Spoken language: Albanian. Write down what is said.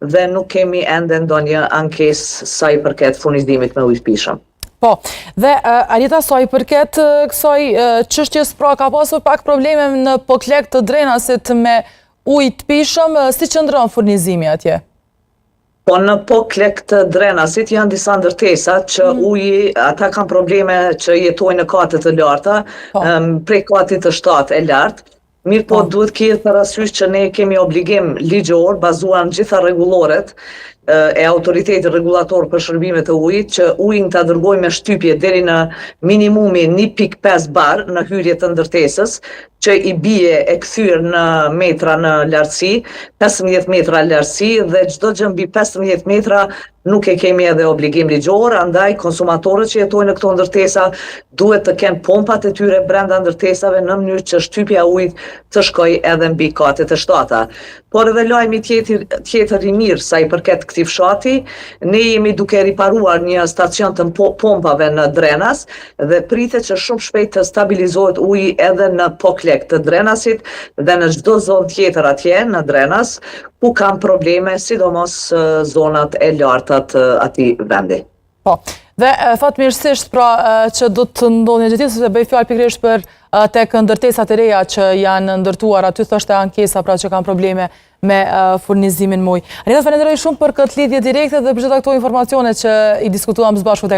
dhe nuk kemi ende ndonjë ankesë sa i përket furnizimit me ujë të pishëm. Po, dhe Anita, sa i përket kësaj çështjes, pra ka pasur pak probleme në Poklek të Drenasit me ujë të pishëm, si qëndron furnizimi atje? Po në Poklek të Drenasit janë disa ndërtesa që uji, ata kanë probleme që jetojnë në kate të larta, prej katit të 7 e lartë. Mirë po duhet kjerë parasysh që ne kemi obligim ligjor, bazuar në gjitha rregulloret e autoritetit rregullator për shërbimet e ujit, që ujin ta dërgojmë me shtypje deri në minimumi 1.5 bar në hyrje të ndërtesës, që i bie e kthyer në metra në lartësi, 15 metra lartësi, dhe çdo gjë mbi 15 metra nuk e kemi edhe obligim ligjor, andaj konsumatorët që jetojnë në këto ndërtesa duhet të kenë pompat e tyre brenda ndërtesave në mënyrë që shtypja e ujit të shkojë edhe mbi katet e shtata. Por edhe lajmi tjetër i mirë sa i përket këtij fshati, ne jemi duke riparuar një stacion të pompave në Drenas dhe pritet që shumë shpejt të stabilizohet uji edhe në Poklek të Drenasit dhe në çdo zonë tjetër atje në Drenas, ku kanë probleme, sidomos zonat e larta të atij vendi. Po, dhe fatmirësisht pra që do të ndodhë një gjithë, se bëj fjalë pikërisht për tek ndërtesat e reja që janë ndërtuar, aty thoshte ankesa pra që kanë probleme me furnizimin me ujë. Anita, falenderoj shumë për këtë lidhje direkte dhe për gjitha këto informacione që i diskutuam së bashku tek